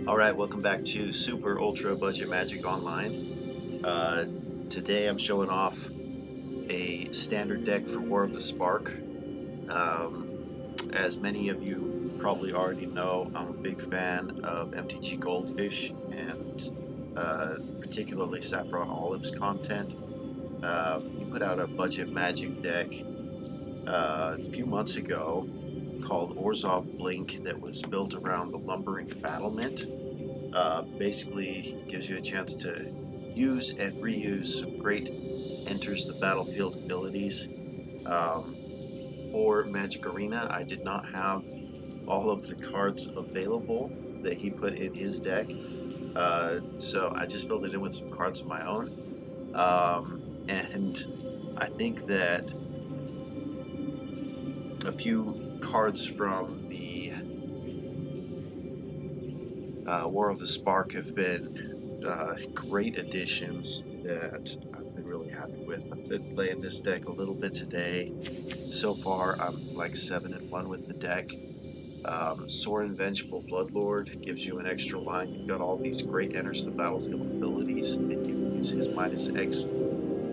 Alright, welcome back to Super Ultra Budget Magic Online. Today I'm showing off a standard deck for War of the Spark. As many of you probably already know, I'm a big fan of MTG Goldfish and particularly Saffron Olive's content. He put out a budget magic deck a few months ago called Orzhov Blink that was built around the Lumbering Battlement. Basically gives you a chance to use and reuse some great enters the battlefield abilities. For Magic Arena, I did not have all of the cards available that he put in his deck, so I just filled it in with some cards of my own. And I think that a few cards from the War of the Spark have been great additions that I've been really happy with. I've been playing this deck a little bit today. So far, I'm like 7-1 with the deck. Sorin Vengeful Bloodlord gives you an extra line. You've got all these great enters the battlefield abilities, and you use his -X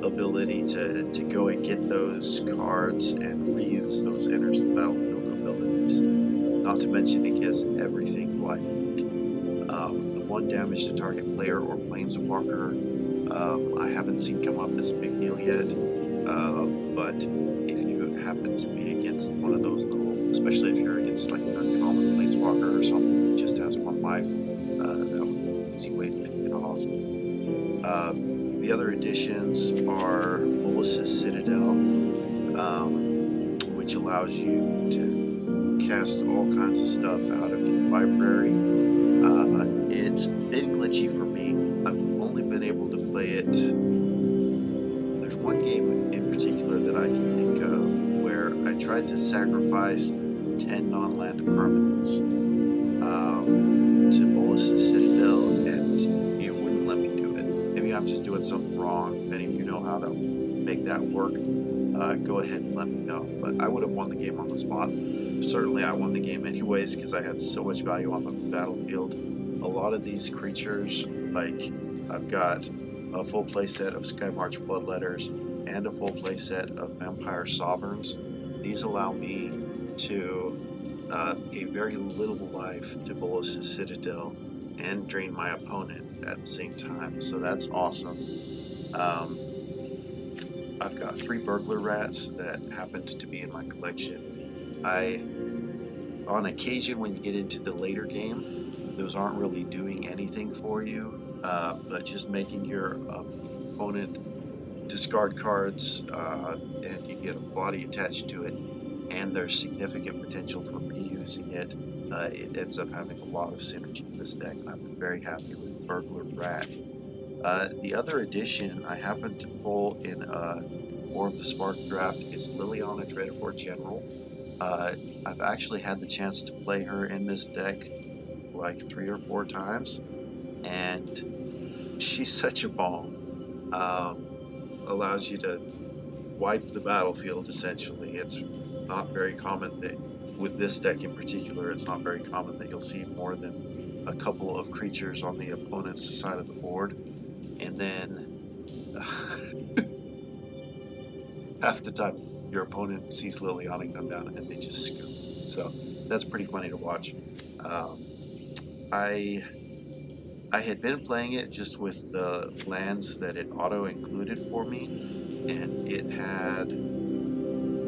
ability to go and get those cards and reuse those enters the battlefield abilities. Not to mention, he gets everything life. The 1 damage to target player or planeswalker, I haven't seen come up as a big deal yet, but if you happen to be against one of those little, especially if you're against like a common planeswalker or something that just has 1 life, that would be an easy way to get it off. The other additions are Bolas's Citadel, which allows you to cast all kinds of stuff out of your library. It's been glitchy for me. I've only been able to play it. There's one game in particular that I can think of where I tried to sacrifice 10 non-land permanents to Bolas's Citadel, and it wouldn't let me do it. Maybe I'm just doing something wrong. If any of you know how to make that work, go ahead and let me know. But I would have won the game on the spot. Certainly I won the game anyways because I had so much value on the battlefield. A lot of these creatures, like I've got a full playset of Skymarch Bloodletters and a full playset of Vampire Sovereigns. These allow me to give very little life to Bolas's Citadel and drain my opponent at the same time, so that's awesome. I've got 3 Burglar Rats that happened to be in my collection. On occasion, when you get into the later game, those aren't really doing anything for you, but just making your opponent discard cards, and you get a body attached to it, and there's significant potential for reusing it. It ends up having a lot of synergy in this deck, and I've been very happy with Burglar Rat. The other addition I happened to pull in a War of the Spark draft is Liliana Dreadhorde General. I've actually had the chance to play her in this deck like 3 or 4 times, and she's such a bomb. Allows you to wipe the battlefield essentially. It's not very common that, with this deck in particular, it's not very common that you'll see more than a couple of creatures on the opponent's side of the board, and then half the time your opponent sees Liliana come down and they just scoop. So that's pretty funny to watch. I had been playing it just with the lands that it auto-included for me, and it had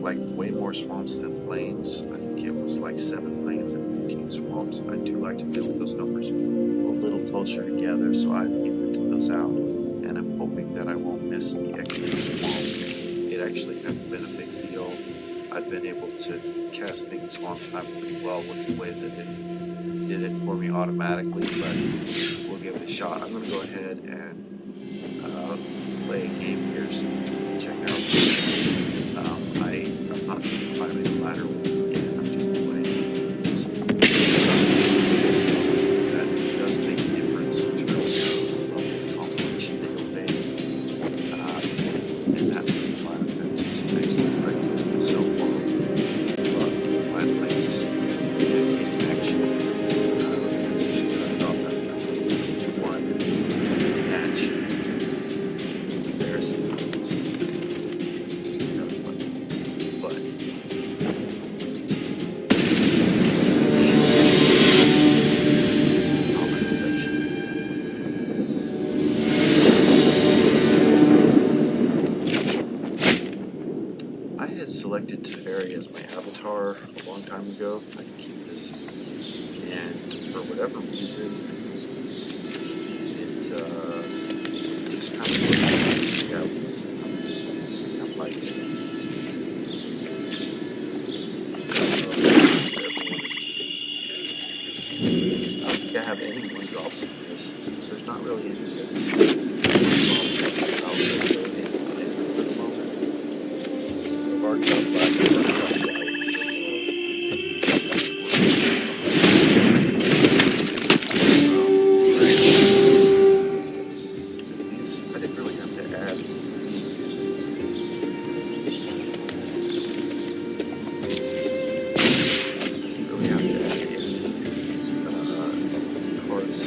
like way more swamps than plains. I think it was like 7 plains and 15 swamps. I do like to play with those numbers a little closer together, so I've evened those out, and I'm hoping that I won't miss the extra swamp. It actually hasn't been a big deal. I've been able to cast things on time pretty well with the way that it did it for me automatically, but we'll give it a shot. I'm going to go ahead and play a game here so you can check out. I'm not going to climb any ladder with it again. I'm just playing. So that does make a difference in terms of competition that you'll face. And that's the plan that's excellent right so far. But the plan is in action. Just thought that whatever reason, it just kind of worked out. I'm liking it. I don't think I have any one drops in this. There's not really anything else for the moment. So I've already got black and white. These I didn't really have to add. Really have to add cards.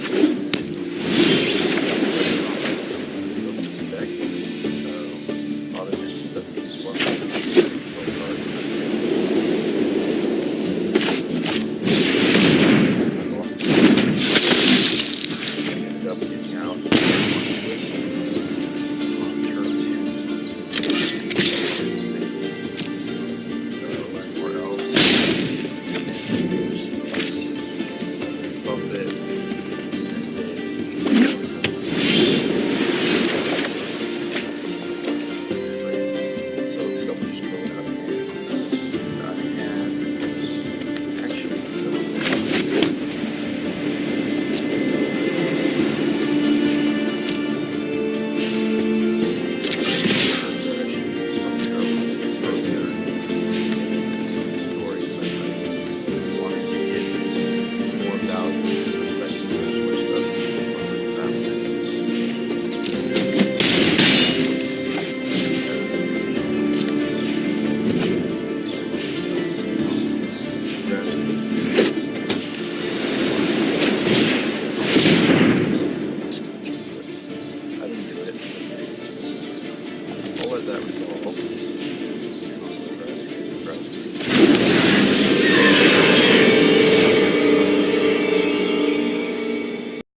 I'll let that resolve.